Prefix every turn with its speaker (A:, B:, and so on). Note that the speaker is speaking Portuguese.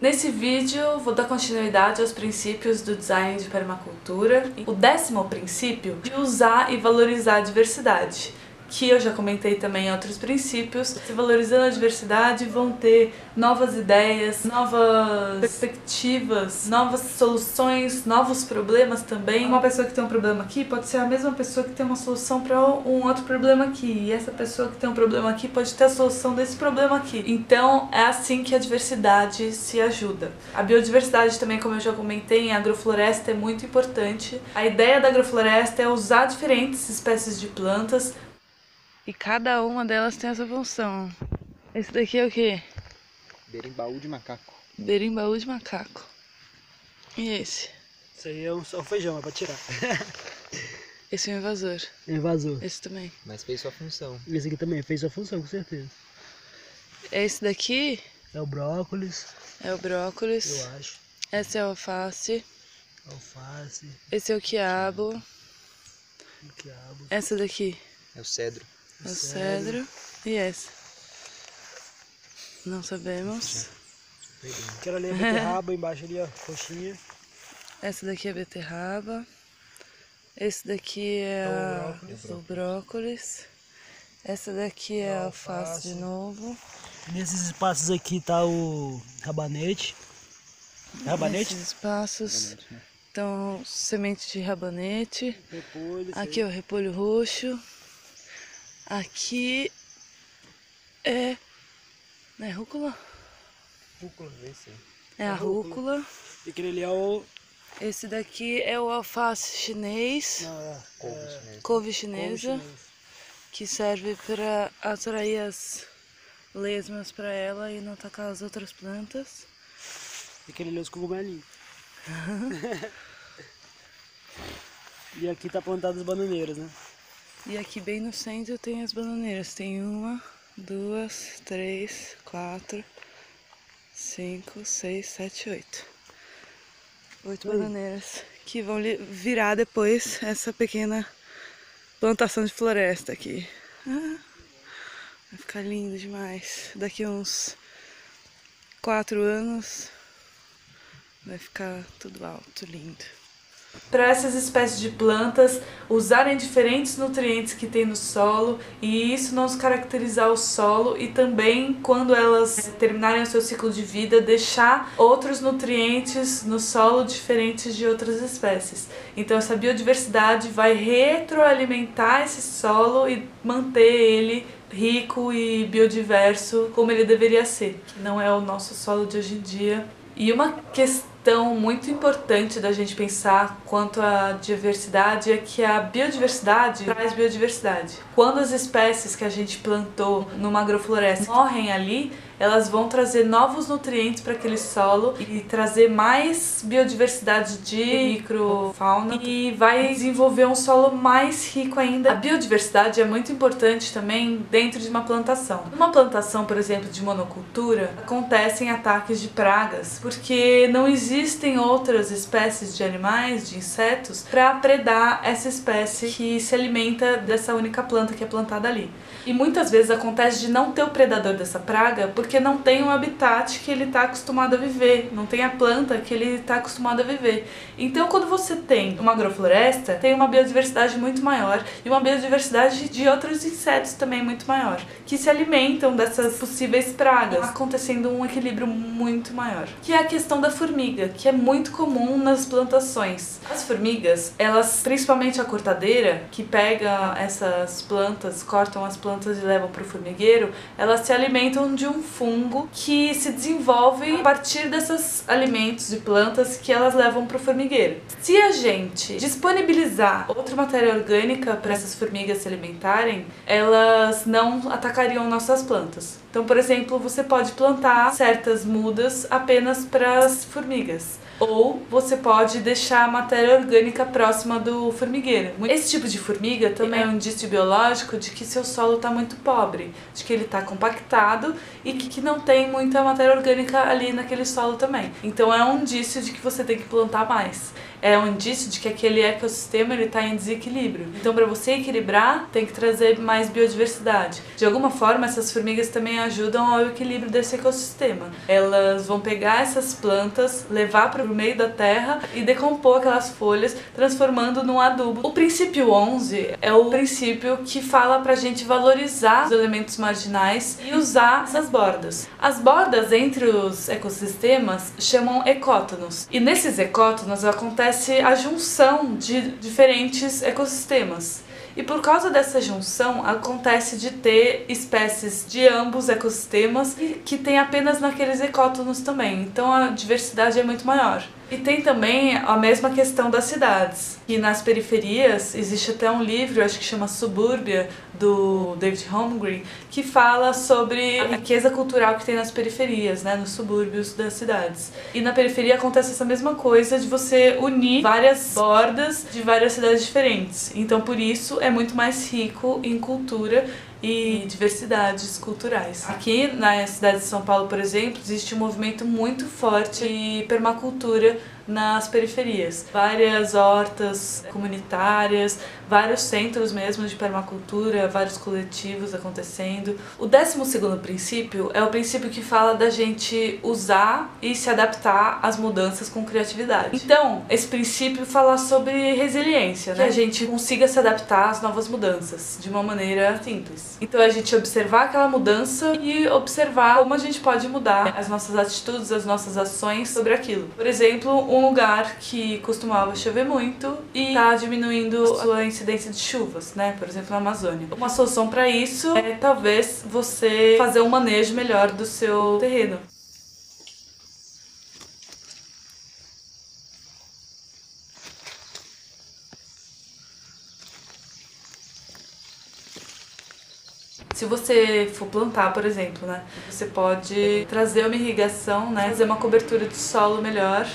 A: Nesse vídeo vou dar continuidade aos princípios do design de permacultura. O 10º princípio de usar e valorizar a diversidade, que eu já comentei também em outros princípios. Se valorizando a diversidade, vão ter novas ideias, novas perspectivas, novas soluções, novos problemas também. Uma pessoa que tem um problema aqui pode ser a mesma pessoa que tem uma solução para um outro problema aqui. E essa pessoa que tem um problema aqui pode ter a solução desse problema aqui. Então é assim que a diversidade se ajuda. A biodiversidade também, como eu já comentei, em agrofloresta é muito importante. A ideia da agrofloresta é usar diferentes espécies de plantas e cada uma delas tem essa função. Esse daqui é o quê?
B: Berimbaú de macaco.
A: Berimbaú de macaco. E esse?
C: Isso aí é um feijão, é pra tirar.
A: Esse é um invasor.
C: Invasor.
A: Esse também.
B: Mas fez sua função.
C: Esse aqui também fez sua função, com certeza.
A: Esse daqui
C: É o brócolis.
A: é o brócolis.
C: Eu acho.
A: Essa é a alface.
C: Alface.
A: Esse é o quiabo.
C: O quiabo.
A: Essa daqui
B: É o cedro.
A: é o cedro. E essa? Não sabemos.
C: Aquela ali é a beterraba, embaixo ali, ó, coxinha.
A: Essa daqui é a beterraba. Esse daqui é o brócolis. Essa daqui é a alface de novo.
C: Nesses espaços aqui tá o rabanete. Rabanete?
A: Nesses espaços estão sementes de rabanete.
C: Repolho.
A: Aqui é o repolho roxo. Aqui é... Não é rúcula?
B: Rúcula, esse.
A: É a rúcula.
C: E aquele ali é o...
A: Esse daqui é o alface chinês.
C: Não, é...
B: Couve chinesa.
A: Couve chinesa. Que serve para atrair as lesmas para ela e não atacar as outras plantas.
C: E aquele ali é os cogumelinhos. E aqui tá plantado as bananeiras, né?
A: E aqui bem no centro tem as bananeiras. Tem 1, 2, 3, 4, 5, 6, 7, 8. 8 bananeiras que vão virar depois essa pequena plantação de floresta aqui. Vai ficar lindo demais. Daqui a uns 4 anos vai ficar tudo alto, lindo. Para essas espécies de plantas usarem diferentes nutrientes que tem no solo e isso não descaracterizar o solo, e também quando elas terminarem o seu ciclo de vida deixar outros nutrientes no solo diferentes de outras espécies. Então essa biodiversidade vai retroalimentar esse solo e manter ele rico e biodiverso como ele deveria ser, que não é o nosso solo de hoje em dia. E uma questão muito importante da gente pensar quanto à diversidade é que a biodiversidade traz biodiversidade. Quando as espécies que a gente plantou numa agrofloresta morrem ali, elas vão trazer novos nutrientes para aquele solo e trazer mais biodiversidade de microfauna e vai desenvolver um solo mais rico ainda. A biodiversidade é muito importante também dentro de uma plantação. Numa plantação, por exemplo, de monocultura, acontecem ataques de pragas, porque não existem outras espécies de animais, de insetos, para predar essa espécie que se alimenta dessa única planta que é plantada ali. E muitas vezes acontece de não ter o predador dessa praga porque não tem um habitat que ele está acostumado a viver, não tem a planta que ele está acostumado a viver. Então quando você tem uma agrofloresta, tem uma biodiversidade muito maior e uma biodiversidade de outros insetos também muito maior, que se alimentam dessas possíveis pragas, acontecendo um equilíbrio muito maior. Que é a questão da formiga, que é muito comum nas plantações. As formigas, elas, principalmente a cortadeira, que pega essas plantas, cortam as plantas e levam para o formigueiro, elas se alimentam de um fungo que se desenvolve a partir desses alimentos de plantas que elas levam para o formigueiro. Se a gente disponibilizar outra matéria orgânica para essas formigas se alimentarem, elas não atacariam nossas plantas. Então, por exemplo, você pode plantar certas mudas apenas para as formigas. Ou você pode deixar a matéria orgânica próxima do formigueiro. Esse tipo de formiga também é um indício biológico de que seu solo está muito pobre, de que ele está compactado e que não tem muita matéria orgânica ali naquele solo também. Então é um indício de que você tem que plantar mais. é um indício de que aquele ecossistema está em desequilíbrio. Então, para você equilibrar, tem que trazer mais biodiversidade. De alguma forma, essas formigas também ajudam ao equilíbrio desse ecossistema. Elas vão pegar essas plantas, levar para o meio da terra e decompor aquelas folhas, transformando num adubo. O princípio 11 é o princípio que fala pra gente valorizar os elementos marginais e usar essas bordas. As bordas entre os ecossistemas chamam ecótonos. E nesses ecótonos acontece a junção de diferentes ecossistemas. E por causa dessa junção, acontece de ter espécies de ambos ecossistemas que tem apenas naqueles ecótonos também. Então a diversidade é muito maior. E tem também a mesma questão das cidades. E nas periferias, existe até um livro, acho que chama Subúrbia, do David Holmgren, que fala sobre a riqueza cultural que tem nas periferias, né, nos subúrbios das cidades. E na periferia acontece essa mesma coisa de você unir várias bordas de várias cidades diferentes. Então, por isso, é muito mais rico em cultura e diversidades culturais. Aqui na cidade de São Paulo, por exemplo, existe um movimento muito forte de permacultura nas periferias. Várias hortas comunitárias, vários centros mesmo de permacultura, vários coletivos acontecendo. O 12º princípio é o princípio que fala da gente usar e se adaptar às mudanças com criatividade. Então, esse princípio fala sobre resiliência, né? Que a gente consiga se adaptar às novas mudanças de uma maneira simples. Então, a gente observar aquela mudança e observar como a gente pode mudar as nossas atitudes, as nossas ações sobre aquilo. Por exemplo, um lugar que costumava chover muito e está diminuindo a sua incidência de chuvas, né? Por exemplo, na Amazônia. Uma solução para isso é talvez você fazer um manejo melhor do seu terreno. Se você for plantar, por exemplo, né, você pode trazer uma irrigação, né, fazer uma cobertura de solo melhor.